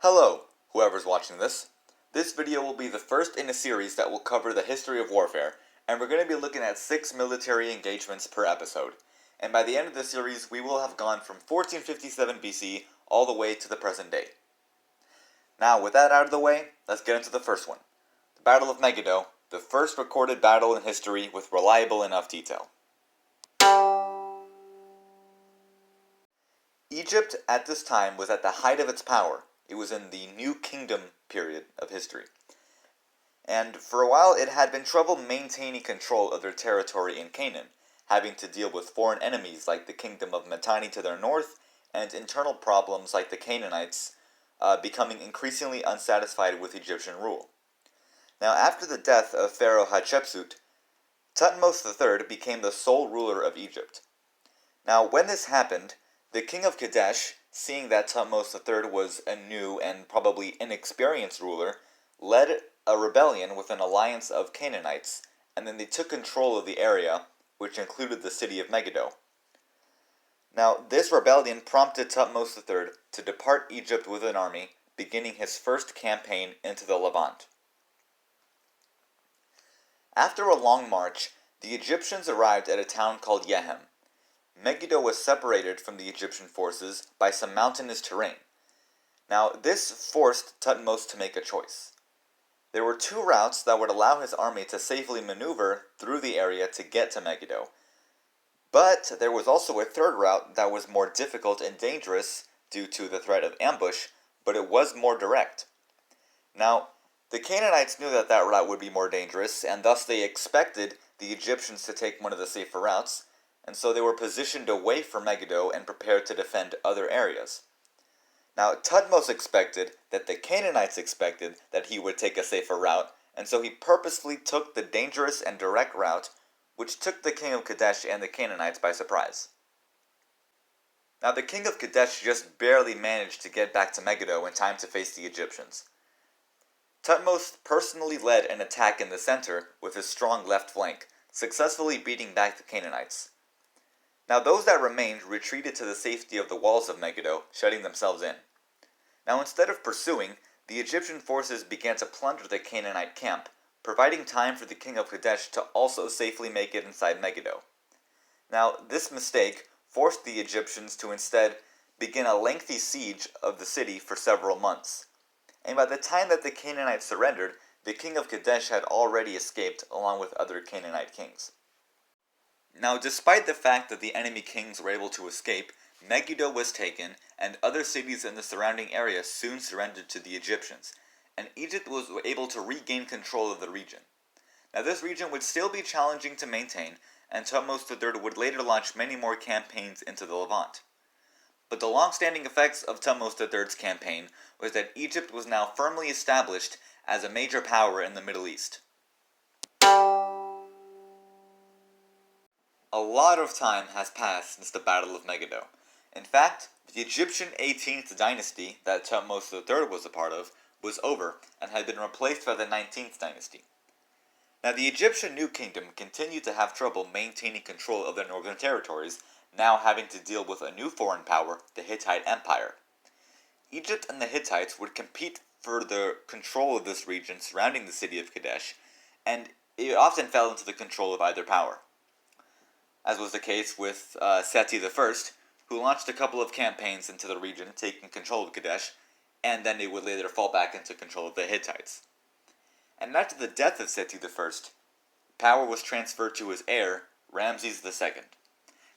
Hello, whoever's watching this. This video will be the first in a series that will cover the history of warfare, and we're going to be looking at 6 military engagements per episode. And by the end of the series, we will have gone from 1457 BC all the way to the present day. Now, with that out of the way, let's get into the first one. The Battle of Megiddo, the first recorded battle in history with reliable enough detail. Egypt at this time was at the height of its power. It was in the New Kingdom period of history. And for a while it had been trouble maintaining control of their territory in Canaan, having to deal with foreign enemies like the kingdom of Mitanni to their north, and internal problems like the Canaanites becoming increasingly unsatisfied with Egyptian rule. Now after the death of Pharaoh Hatshepsut, Thutmose III became the sole ruler of Egypt. Now when this happened, the king of Kadesh, seeing that Thutmose III was a new and probably inexperienced ruler, led a rebellion with an alliance of Canaanites, and then they took control of the area, which included the city of Megiddo. Now, this rebellion prompted Thutmose III to depart Egypt with an army, beginning his first campaign into the Levant. After a long march, the Egyptians arrived at a town called Yehem. Megiddo was separated from the Egyptian forces by some mountainous terrain. Now, this forced Thutmose to make a choice. There were two routes that would allow his army to safely maneuver through the area to get to Megiddo. But there was also a third route that was more difficult and dangerous due to the threat of ambush, but it was more direct. Now, the Canaanites knew that that route would be more dangerous, and thus they expected the Egyptians to take one of the safer routes, and so they were positioned away from Megiddo and prepared to defend other areas. Now, Thutmose expected that the Canaanites expected that he would take a safer route, and so he purposefully took the dangerous and direct route, which took the king of Kadesh and the Canaanites by surprise. Now, the king of Kadesh just barely managed to get back to Megiddo in time to face the Egyptians. Thutmose personally led an attack in the center with his strong left flank, successfully beating back the Canaanites. Now those that remained retreated to the safety of the walls of Megiddo, shutting themselves in. Now instead of pursuing, the Egyptian forces began to plunder the Canaanite camp, providing time for the king of Kadesh to also safely make it inside Megiddo. Now this mistake forced the Egyptians to instead begin a lengthy siege of the city for several months. And by the time that the Canaanites surrendered, the king of Kadesh had already escaped along with other Canaanite kings. Now, despite the fact that the enemy kings were able to escape, Megiddo was taken, and other cities in the surrounding area soon surrendered to the Egyptians, and Egypt was able to regain control of the region. Now, this region would still be challenging to maintain, and Thutmose III would later launch many more campaigns into the Levant. But the long-standing effects of Thutmose III's campaign was that Egypt was now firmly established as a major power in the Middle East. A lot of time has passed since the Battle of Megiddo. In fact, the Egyptian 18th dynasty that Thutmose III was a part of was over and had been replaced by the 19th dynasty. Now the Egyptian New Kingdom continued to have trouble maintaining control of their northern territories, now having to deal with a new foreign power, the Hittite Empire. Egypt and the Hittites would compete for the control of this region surrounding the city of Kadesh, and it often fell into the control of either power. As was the case with Seti I, who launched a couple of campaigns into the region, taking control of Kadesh, and then it would later fall back into control of the Hittites. And after the death of Seti I, power was transferred to his heir, Ramses II.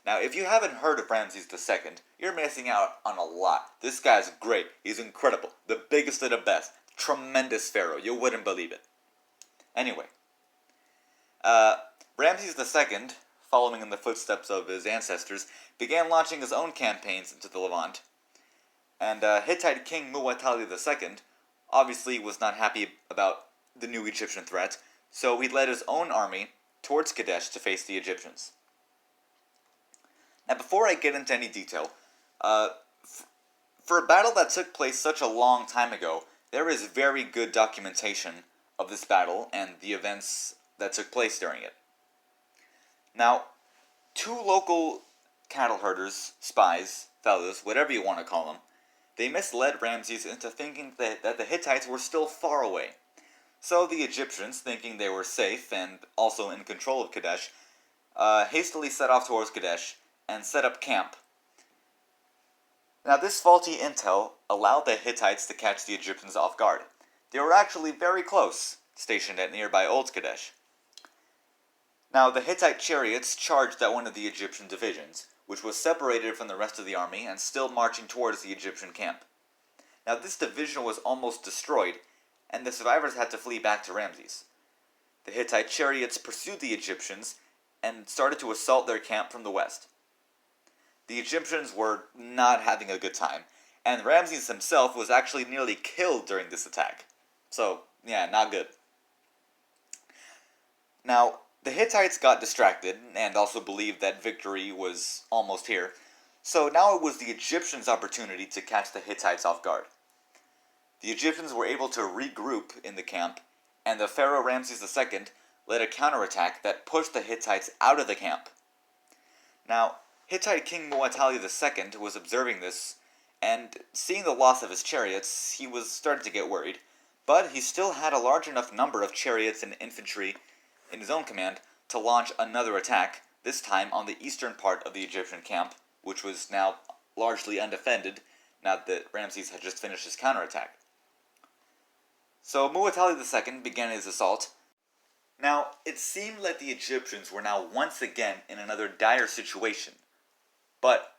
Now, if you haven't heard of Ramses II, you're missing out on a lot. This guy's great. He's incredible. The biggest of the best. Tremendous pharaoh. You wouldn't believe it. Anyway, Ramses II, following in the footsteps of his ancestors, began launching his own campaigns into the Levant. And Hittite king Muwatalli II obviously was not happy about the new Egyptian threat, so he led his own army towards Kadesh to face the Egyptians. Now before I get into any detail, for a battle that took place such a long time ago, there is very good documentation of this battle and the events that took place during it. Now, two local cattle herders, spies, fellows, whatever you want to call them, they misled Ramses into thinking that the Hittites were still far away. So the Egyptians, thinking they were safe and also in control of Kadesh, hastily set off towards Kadesh and set up camp. Now this faulty intel allowed the Hittites to catch the Egyptians off guard. They were actually very close, stationed at nearby Old Kadesh. Now the Hittite chariots charged at one of the Egyptian divisions, which was separated from the rest of the army and still marching towards the Egyptian camp. Now this division was almost destroyed, and the survivors had to flee back to Ramses. The Hittite chariots pursued the Egyptians and started to assault their camp from the west. The Egyptians were not having a good time, and Ramses himself was actually nearly killed during this attack. So, yeah, not good. Now, the Hittites got distracted and also believed that victory was almost here, so now it was the Egyptians' opportunity to catch the Hittites off guard. The Egyptians were able to regroup in the camp, and the Pharaoh Ramses II led a counterattack that pushed the Hittites out of the camp. Now, Hittite King Muwatalli II was observing this, and seeing the loss of his chariots, he was starting to get worried, but he still had a large enough number of chariots and infantry in his own command to launch another attack, this time on the eastern part of the Egyptian camp, which was now largely undefended, now that Ramses had just finished his counterattack. So Muwatalli II began his assault. Now, it seemed like the Egyptians were now once again in another dire situation. But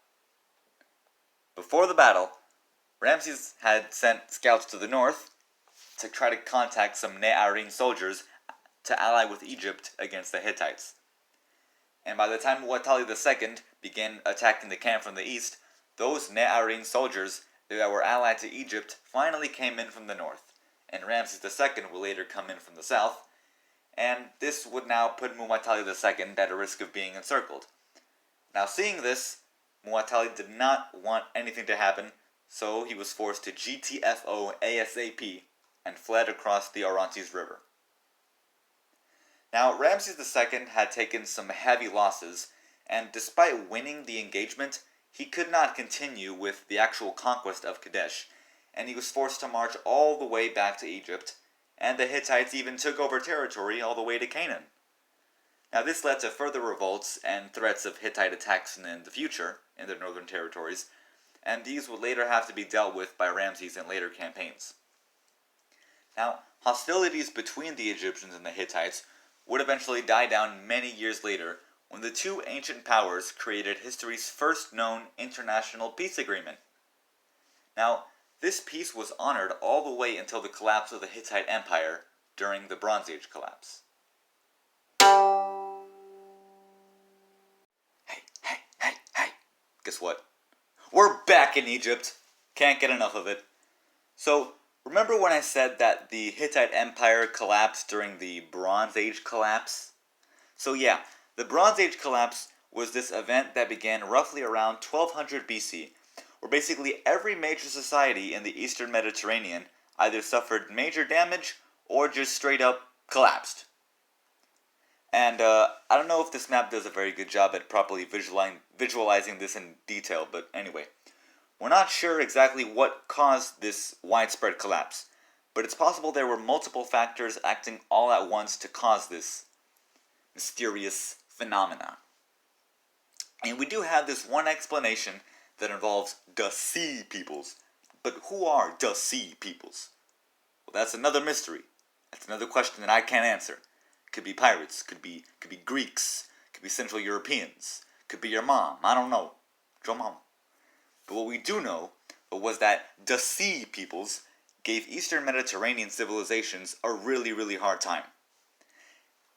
before the battle, Ramses had sent scouts to the north to try to contact some Ne'arim soldiers to ally with Egypt against the Hittites. And by the time Muwatalli II began attacking the camp from the east, those Ne'arim soldiers that were allied to Egypt finally came in from the north, and Ramses II would later come in from the south, and this would now put Muwatalli II at a risk of being encircled. Now seeing this, Muwatalli did not want anything to happen, so he was forced to GTFO ASAP and fled across the Orontes River. Now, Ramses II had taken some heavy losses, and despite winning the engagement, he could not continue with the actual conquest of Kadesh, and he was forced to march all the way back to Egypt, and the Hittites even took over territory all the way to Canaan. Now this led to further revolts and threats of Hittite attacks in the future in the northern territories, and these would later have to be dealt with by Ramses in later campaigns. Now, hostilities between the Egyptians and the Hittites would eventually die down many years later when the two ancient powers created history's first known international peace agreement. Now, this peace was honored all the way until the collapse of the Hittite Empire during the Bronze Age collapse. Hey. Guess what? We're back in Egypt. Can't get enough of it. So, remember when I said that the Hittite Empire collapsed during the Bronze Age collapse? So yeah, the Bronze Age collapse was this event that began roughly around 1200 BC, where basically every major society in the Eastern Mediterranean either suffered major damage or just straight up collapsed. And I don't know if this map does a very good job at properly visualizing this in detail, but anyway. We're not sure exactly what caused this widespread collapse, but it's possible there were multiple factors acting all at once to cause this mysterious phenomena. And we do have this one explanation that involves the Sea Peoples. But who are the Sea Peoples? Well, that's another mystery. That's another question that I can't answer. Could be pirates, could be Greeks, could be Central Europeans, could be your mom, I don't know. Your mom. But what we do know was that the Sea Peoples gave Eastern Mediterranean civilizations a really, really hard time,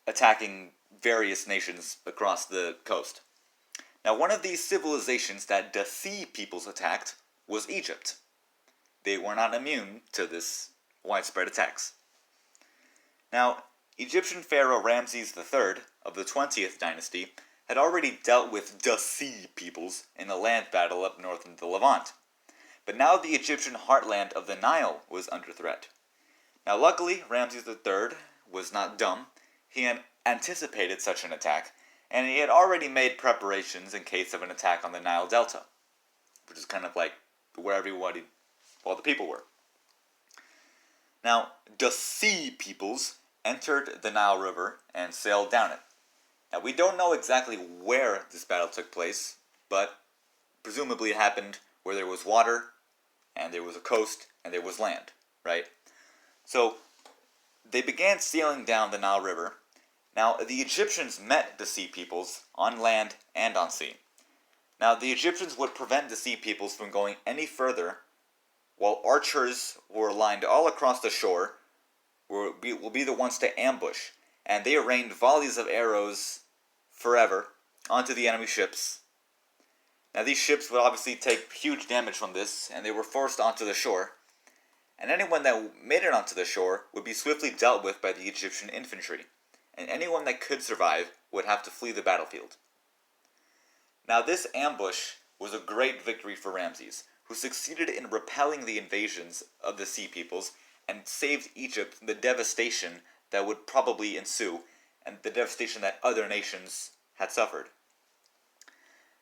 attacking various nations across the coast. Now, one of these civilizations that the Sea Peoples attacked was Egypt. They were not immune to this widespread attacks. Now, Egyptian pharaoh Ramses III of the 20th dynasty had already dealt with the Sea Peoples in a land battle up north in the Levant. But now the Egyptian heartland of the Nile was under threat. Now luckily, Ramses III was not dumb. He had anticipated such an attack, and he had already made preparations in case of an attack on the Nile Delta, which is kind of like where everybody while the people were. Now, the sea peoples entered the Nile River and sailed down it. Now, we don't know exactly where this battle took place, but presumably it happened where there was water, and there was a coast, and there was land, right? So, they began sailing down the Nile River. Now, the Egyptians met the sea peoples on land and on sea. Now, the Egyptians would prevent the sea peoples from going any further, while archers were lined all across the shore will be the ones to ambush, and they rained volleys of arrows forever onto the enemy ships. Now, these ships would obviously take huge damage from this, and they were forced onto the shore, and anyone that made it onto the shore would be swiftly dealt with by the Egyptian infantry, and anyone that could survive would have to flee the battlefield. Now, this ambush was a great victory for Ramses, who succeeded in repelling the invasions of the sea peoples and saved Egypt from the devastation that would probably ensue, and the devastation that other nations had suffered.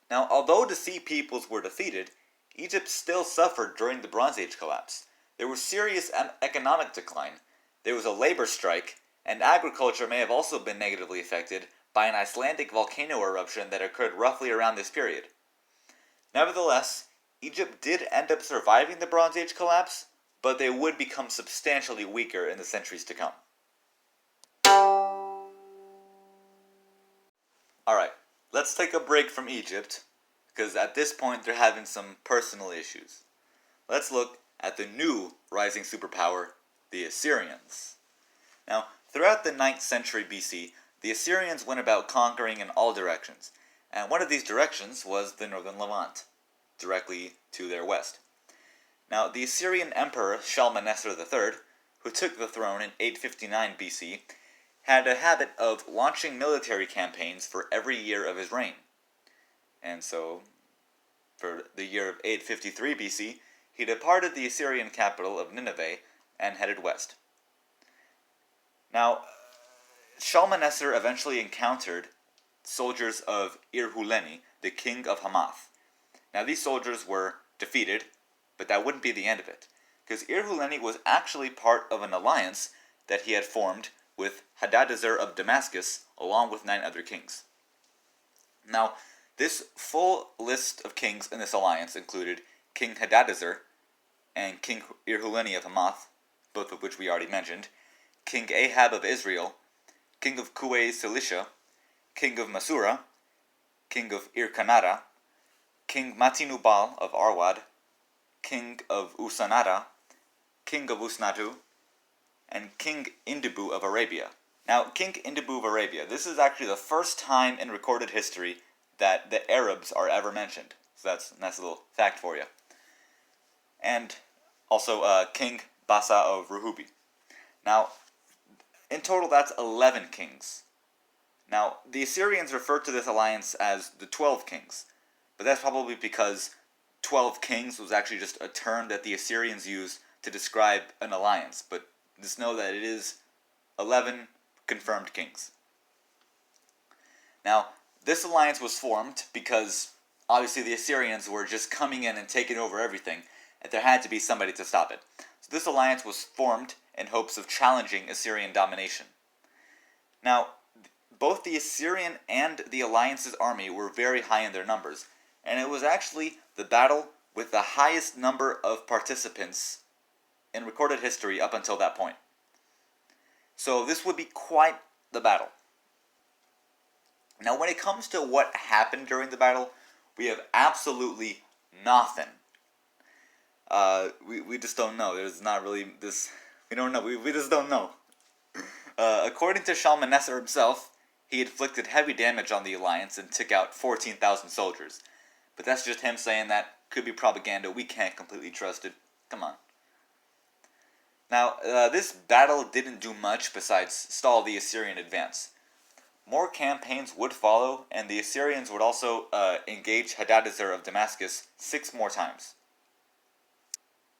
Now, although the sea peoples were defeated, Egypt still suffered during the Bronze Age collapse. There was serious economic decline, there was a labor strike, and agriculture may have also been negatively affected by an Icelandic volcano eruption that occurred roughly around this period. Nevertheless, Egypt did end up surviving the Bronze Age collapse, but they would become substantially weaker in the centuries to come. Alright, let's take a break from Egypt, because at this point they're having some personal issues. Let's look at the new rising superpower, the Assyrians. Now, throughout the 9th century BC, the Assyrians went about conquering in all directions, and one of these directions was the northern Levant, directly to their west. Now, the Assyrian emperor Shalmaneser III, who took the throne in 859 BC, had a habit of launching military campaigns for every year of his reign. And so, for the year of 853 BC, he departed the Assyrian capital of Nineveh and headed west. Now, Shalmaneser eventually encountered soldiers of Ir-Huleni, the king of Hamath. Now, these soldiers were defeated, but that wouldn't be the end of it, because Ir-Huleni was actually part of an alliance that he had formed with Hadadezer of Damascus, along with 9 other kings. Now, this full list of kings in this alliance included King Hadadezer and King Ir-Huleni of Hamath, both of which we already mentioned, King Ahab of Israel, King of Kuwait Cilicia, King of Masura, King of Ir-Kanata, King Matinubal of Arwad, King of Usanata, King of Usnatu, and King Indibu of Arabia. Now, King Indibu of Arabia, this is actually the first time in recorded history that the Arabs are ever mentioned. So that's a nice little fact for you. And also King Basa of Rehubi. Now, in total, that's 11 kings. Now, the Assyrians refer to this alliance as the 12 kings, but that's probably because 12 kings was actually just a term that the Assyrians used to describe an alliance, but just know that it is 11 confirmed kings. Now, this alliance was formed because obviously the Assyrians were just coming in and taking over everything, and there had to be somebody to stop it. So this alliance was formed in hopes of challenging Assyrian domination. Now, both the Assyrian and the alliance's army were very high in their numbers, and it was actually the battle with the highest number of participants in recorded history up until that point. So this would be quite the battle. Now, when it comes to what happened during the battle, we have absolutely nothing. We just don't know. There's not really this. We don't know. We just don't know. According to Shalmaneser himself, he inflicted heavy damage on the alliance and took out 14,000 soldiers. But that's just him saying that. Could be propaganda. We can't completely trust it. Come on. Now, this battle didn't do much besides stall the Assyrian advance. More campaigns would follow, and the Assyrians would also engage Hadadezer of Damascus 6 more times.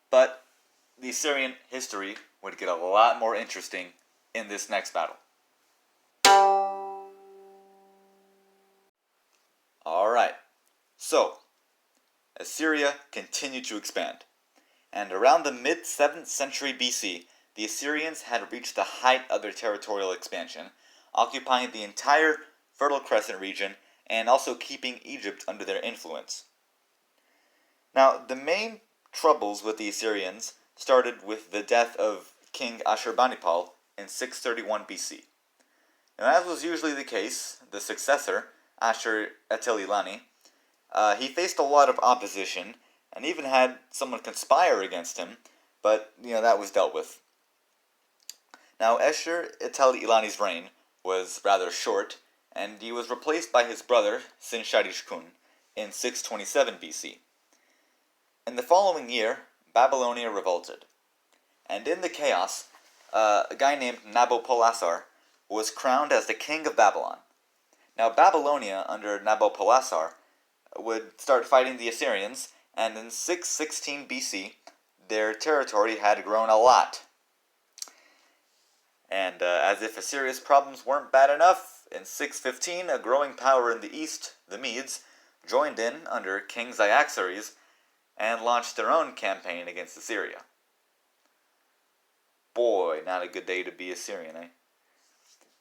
But the Assyrian history would get a lot more interesting in this next battle. Alright, so Assyria continued to expand. and around the mid-7th century BC, the Assyrians had reached the height of their territorial expansion, occupying the entire Fertile Crescent region and also keeping Egypt under their influence. Now, the main troubles with the Assyrians started with the death of King Ashurbanipal in 631 BC. Now, as was usually the case, the successor, Ashur-etil-ilani, he faced a lot of opposition and even had someone conspire against him, but, that was dealt with. Now, Ashur-etil-ilani's reign was rather short, and he was replaced by his brother, Sin-shadishkun, in 627 BC. In the following year, Babylonia revolted, and in the chaos, a guy named Nabopolassar was crowned as the king of Babylon. Now, Babylonia, under Nabopolassar, would start fighting the Assyrians, and in 616 BC, their territory had grown a lot. And as if Assyria's problems weren't bad enough, in 615, a growing power in the east, the Medes, joined in under King Cyaxares and launched their own campaign against Assyria. Boy, not a good day to be Assyrian, eh?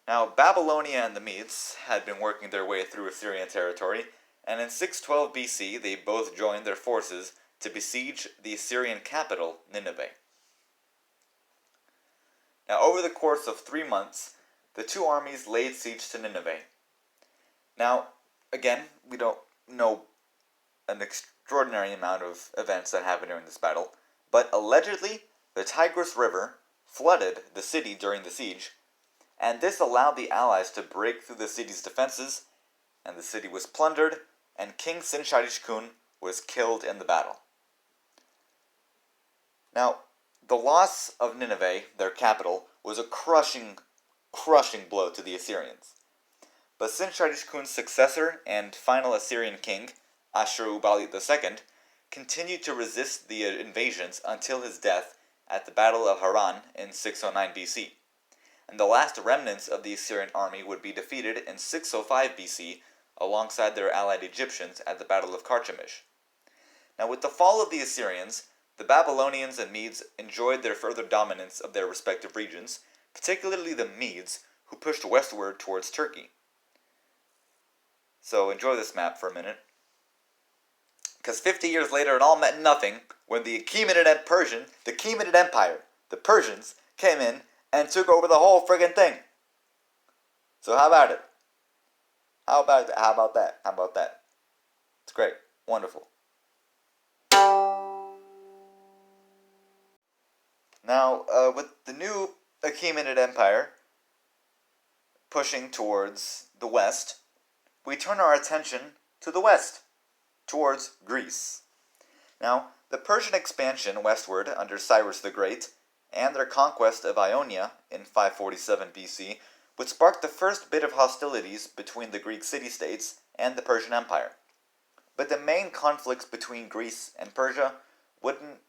Now, Babylonia and the Medes had been working their way through Assyrian territory, and in 612 BC, they both joined their forces to besiege the Assyrian capital, Nineveh. Now, over the course of 3 months, the two armies laid siege to Nineveh. Now, again, we don't know an extraordinary amount of events that happened during this battle, but allegedly, the Tigris River flooded the city during the siege, and this allowed the allies to break through the city's defenses, and the city was plundered, and King Sin-shadishkun was killed in the battle. Now, the loss of Nineveh, their capital, was a crushing blow to the Assyrians. But Sin-shadishkun's successor and final Assyrian king, Ashur-uballit II, continued to resist the invasions until his death at the Battle of Haran in 609 BC. And the last remnants of the Assyrian army would be defeated in 605 BC alongside their allied Egyptians at the Battle of Carchemish. Now, with the fall of the Assyrians, the Babylonians and Medes enjoyed their further dominance of their respective regions, particularly the Medes, who pushed westward towards Turkey. So enjoy this map for a minute. Because 50 years later, it all meant nothing when the Achaemenid Empire, the Persians, came in and took over the whole friggin' thing. So how about it? How about that? It's great. Wonderful. Now, with the new Achaemenid Empire pushing towards the west, we turn our attention to the west, towards Greece. Now, the Persian expansion westward under Cyrus the Great and their conquest of Ionia in 547 BC would spark the first bit of hostilities between the Greek city-states and the Persian Empire. But the main conflicts between Greece and Persia wouldn't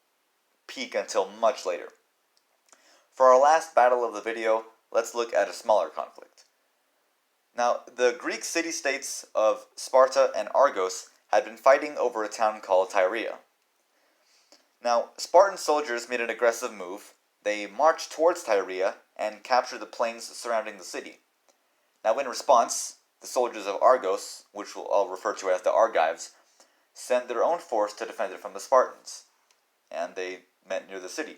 peak until much later. For our last battle of the video, let's look at a smaller conflict. Now, the Greek city-states of Sparta and Argos had been fighting over a town called Tyrea. Now, Spartan soldiers made an aggressive move. They marched towards Tyrea and captured the plains surrounding the city. Now, in response, the soldiers of Argos, which I'll refer to as the Argives, sent their own force to defend it from the Spartans, and they met near the city.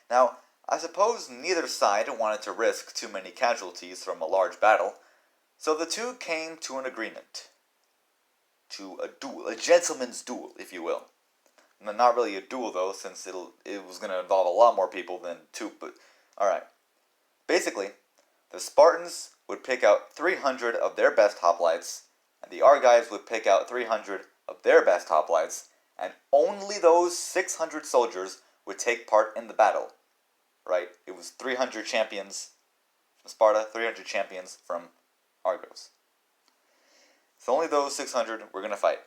Now, I suppose neither side wanted to risk too many casualties from a large battle, so the two came to an agreement. To a duel, a gentleman's duel, if you will. Not really a duel, though, since it was going to involve a lot more people than two, but alright. Basically, the Spartans would pick out 300 of their best hoplites, and the Argives would pick out 300 of their best hoplites, and only those 600 soldiers would take part in the battle. Right? It was 300 champions from Sparta, 300 champions from Argos. So only those 600 were going to fight.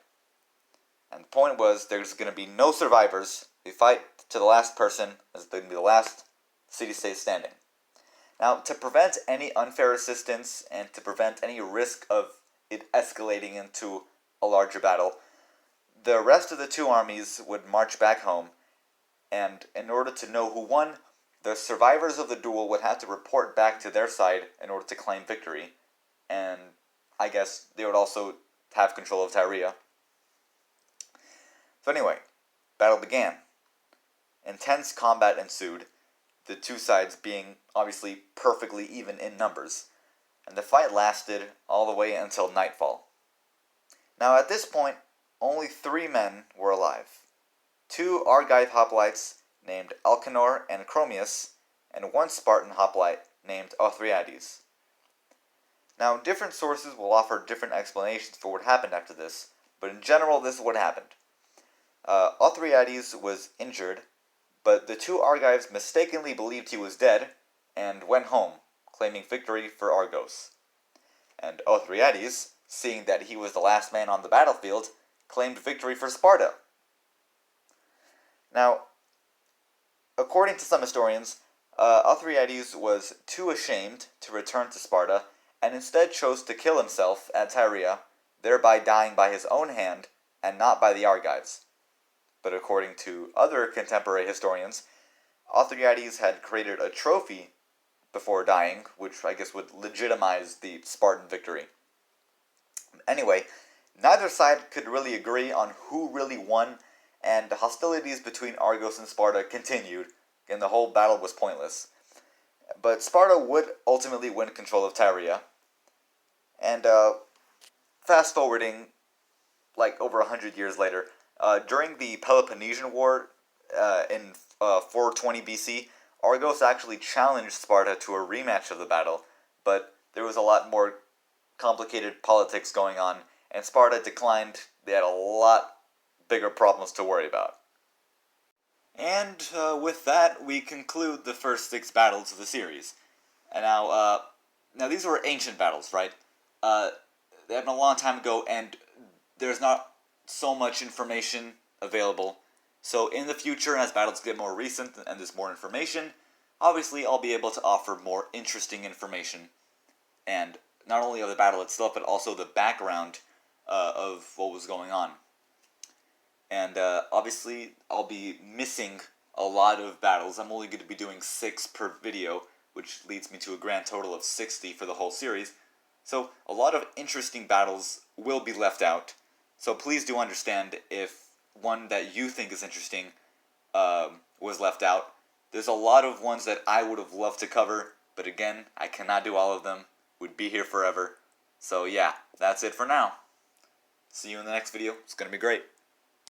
And the point was, there's going to be no survivors. We fight to the last person, as going to be the last city-state standing. Now, to prevent any unfair assistance, and to prevent any risk of it escalating into a larger battle, the rest of the two armies would march back home, and in order to know who won, the survivors of the duel would have to report back to their side in order to claim victory, and I guess they would also have control of Tyria. So anyway, battle began. Intense combat ensued, the two sides being obviously perfectly even in numbers, and the fight lasted all the way until nightfall. Now at this point, only 3 men were alive. 2 Argive hoplites named Alcanor and Chromius, and 1 Spartan hoplite named Othryades. Now, different sources will offer different explanations for what happened after this, but in general, this is what happened. Othryades was injured, but the 2 Argives mistakenly believed he was dead, and went home, claiming victory for Argos. And Othryades, seeing that he was the last man on the battlefield, claimed victory for Sparta. Now, according to some historians, Othryades was too ashamed to return to Sparta, and instead chose to kill himself at Tyria, thereby dying by his own hand, and not by the Argives. But according to other contemporary historians, Othryades had created a trophy before dying, which I guess would legitimize the Spartan victory. Anyway, neither side could really agree on who really won, and hostilities between Argos and Sparta continued, and the whole battle was pointless. But Sparta would ultimately win control of Tyria. And fast forwarding, like over 100 years later, during the Peloponnesian War in 420 BC, Argos actually challenged Sparta to a rematch of the battle, but there was a lot more complicated politics going on, and Sparta declined. They had a lot bigger problems to worry about. And with that, we conclude the first 6 battles of the series. And now these were ancient battles, right? They happened a long time ago, and there's not so much information available. So in the future, as battles get more recent and there's more information, obviously I'll be able to offer more interesting information. And not only of the battle itself, but also the background of what was going on. And obviously, I'll be missing a lot of battles. I'm only going to be doing 6 per video, which leads me to a grand total of 60 for the whole series. So a lot of interesting battles will be left out. So please do understand if one that you think is interesting was left out. There's a lot of ones that I would have loved to cover, but again, I cannot do all of them. Would be here forever. So yeah, that's it for now. See you in the next video. It's going to be great.